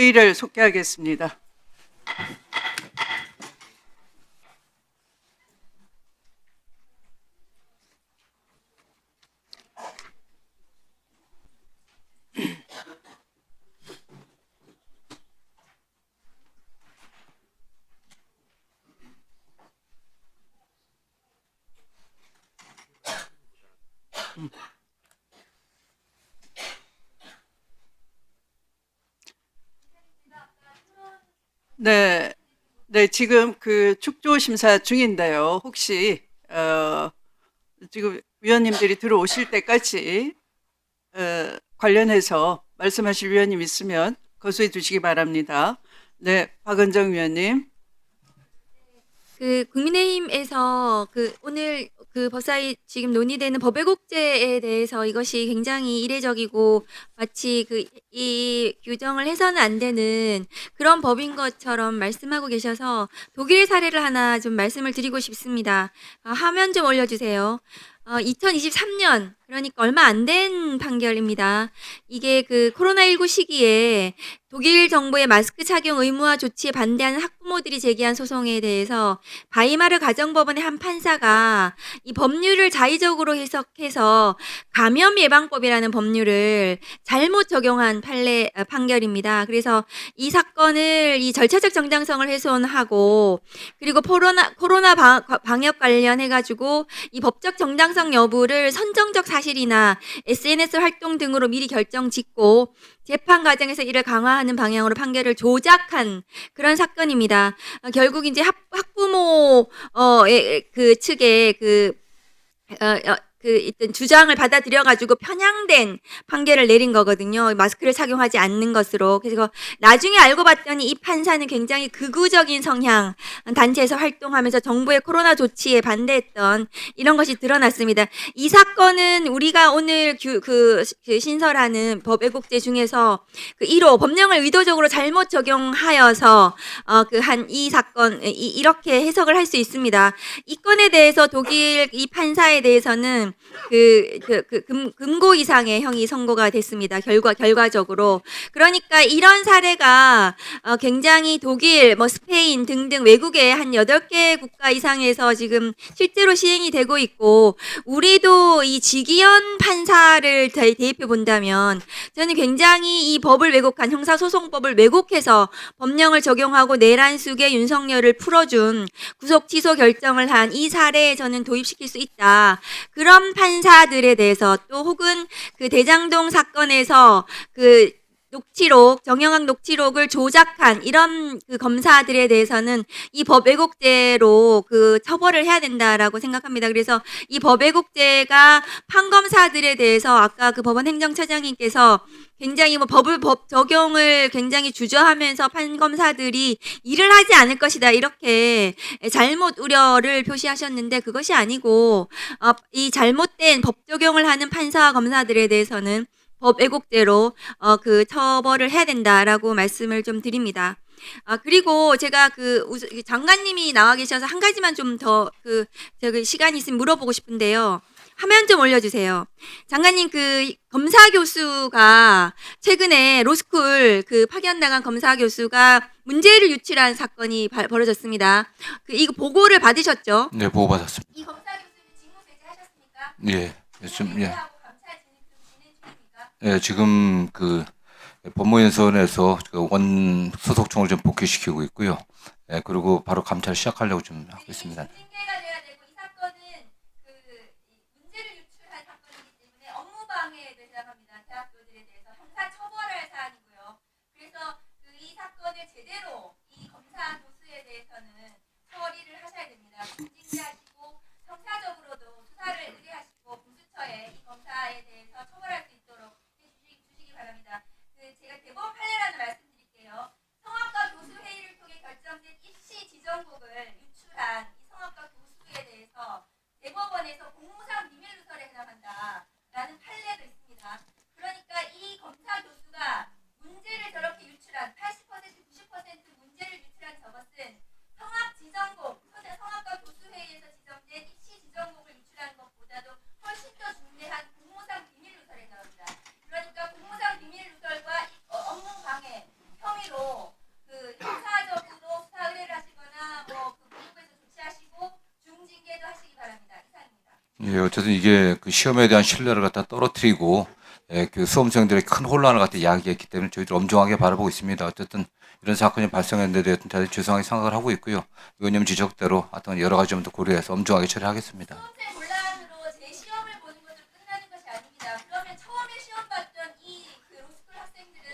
회의를 속개하겠습니다. 네, 네, 지금 그 축조 심사 중인데요. 혹시 지금 위원님들이 들어오실 때까지 관련해서 말씀하실 위원님 있으면 거수해 주시기 바랍니다. 네, 박은정 위원님. 국민의힘에서 오늘 법사위 지금 논의되는 법외국제에 대해서 이것이 굉장히 이례적이고 마치 이 규정을 해서는 안 되는 그런 법인 것처럼 말씀하고 계셔서 독일 사례를 하나 좀 말씀을 드리고 싶습니다. 화면 좀 올려주세요. 2023년, 그러니까 얼마 안 된 판결입니다. 이게 코로나19 시기에 독일 정부의 마스크 착용 의무화 조치에 반대하는 학부모들이 제기한 소송에 대해서 바이마르 가정법원의 한 판사가 이 법률을 자의적으로 해석해서 감염 예방법이라는 법률을 잘못 적용한 판결입니다. 그래서 이 사건을 이 절차적 정당성을 훼손하고 그리고 코로나 방역 관련해가지고 이 법적 정당성 여부를 선정적 사실이나 SNS 활동 등으로 미리 결정 짓고 재판 과정에서 이를 강화하는 방향으로 판결을 조작한 그런 사건입니다. 결국 이제 학부모 측의 일단 주장을 받아들여가지고 편향된 판결을 내린 거거든요. 마스크를 착용하지 않는 것으로. 그래서 나중에 알고 봤더니 이 판사는 굉장히 극우적인 성향 단체에서 활동하면서 정부의 코로나 조치에 반대했던 이런 것이 드러났습니다. 이 사건은 우리가 오늘 신설하는 법외국제 중에서 1호 법령을 의도적으로 잘못 적용하여서 이 사건 이렇게 해석을 할 수 있습니다. 이 건에 대해서 독일 이 판사에 대해서는 금고 이상의 형이 선고가 됐습니다. 결과적으로. 그러니까 이런 사례가 굉장히 독일, 스페인 등등 외국의 한 8개 국가 이상에서 지금 실제로 시행이 되고 있고, 우리도 이 지기현 판사를 대입해 본다면 저는 굉장히 이 법을 왜곡한 형사소송법을 왜곡해서 법령을 적용하고 내란숙의 윤석열을 풀어준 구속 취소 결정을 한 이 사례에 저는 도입시킬 수 있다. 그런 판사들에 대해서 또 혹은 대장동 사건에서 정영학 녹취록을 조작한 이런 검사들에 대해서는 이 법 왜곡죄로 처벌을 해야 된다라고 생각합니다. 그래서 이 법 왜곡죄가 판검사들에 대해서 아까 법원 행정처장님께서 굉장히 법 적용을 굉장히 주저하면서 판검사들이 일을 하지 않을 것이다 이렇게 잘못 우려를 표시하셨는데 그것이 아니고 이 잘못된 법 적용을 하는 판사와 검사들에 대해서는 법 왜곡죄로 처벌을 해야 된다라고 말씀을 좀 드립니다. 그리고 제가 장관님이 나와 계셔서 한 가지만 좀 더 시간이 있으면 물어보고 싶은데요. 화면 좀 올려주세요. 장관님, 검사 교수가 최근에 로스쿨 파견 나간 검사 교수가 문제를 유출한 사건이 벌어졌습니다. 이거 보고를 받으셨죠? 네, 보고받았습니다. 이 검사 교수는 직무 배제하셨습니까? 예, 지금 예, 감찰 진행 중입니까? 예, 지금 법무연수원에서 원 소속총을 좀 복귀시키고 있고요. 예, 그리고 바로 감찰 시작하려고 좀 하고 있습니다. 징계가 돼야 되고 이 사건은 문제를 유출한 사건이기 때문에 업무 방해에 대상합니다. 대학교들에 대해서 형사 처벌할 사안이고요. 그래서 이 사건을 제대로 이 검사 교수에 대해서는 처리를 하셔야 됩니다. 중징계하시고 형사적으로도 수사를 의뢰하시고 공수처에 이 검사에 대해서 처벌할 수 있도록 해주시기 바랍니다. 제가 대법원 판례라는 말씀드릴게요. 성악과 교수 회의를 통해 결정된 입시 지정곡을 유출한 이 성악과 교수에 대해서 대법원에서 공무상 비밀 누설에 해당한다라는 판례도 있습니다. 그러니까 이 검사 교수가 문제를 저렇게 유출한 80% 90% 문제를 유출한 저것은 성악 지정곡, 성악과 교수 회의에서 지정된 입시 지정곡을 유출한 것보다도 훨씬 더 중대한 공무상 비밀 누설에 해당합니다. 그러니까 공무상 비밀 누설과 업무 방해 혐의로 예, 어쨌든 이게 그 시험에 대한 신뢰를 갖다 떨어뜨리고 그 수험생들의 큰 혼란을 갖다 야기했기 때문에 저희들 엄중하게 바라보고 있습니다. 어쨌든 이런 사건이 발생했는데 대해 대단히 죄송하게 생각을 하고 있고요. 의원님 지적대로 하여튼 여러 가지 점도 고려해서 엄중하게 처리하겠습니다. 수험생 논란으로 제 시험을 보는 것으로 끝나는 것이 아닙니다. 그러면 처음에 시험 봤던 그 로스쿨 학생들은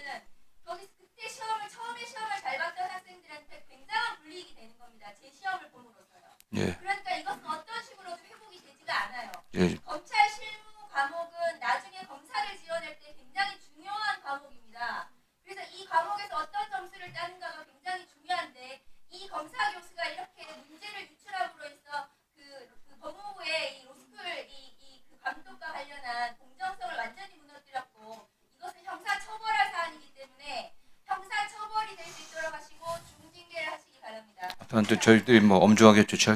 거기서 그때 처음에 시험을 잘 봤던 학생들한테 굉장한 불이익이 되는 겁니다. 제 시험을 봄으로써요. 예, 그러니까 이것은 어떤 식으로도 회복이 되지가 않아요. 예, 검찰 실무 과목은 나중에 검사를 지원할 때 굉장히 중요한 과목입니다. 그래서 이 과목에서 어떤 점수를 따는가가 굉장히 중요한데 이 검사 교수가 이렇게 문제를 유출함으로 해서 그 법무부의 이 로스쿨 그 감독과 관련한 공정성을 완전히 무너뜨렸고 이것은 형사 처벌할 사안이기 때문에 형사 처벌이 될 수 있도록 하시고 중징계를 하시기 바랍니다. 하여튼 저희들이 뭐 엄중하게 조치할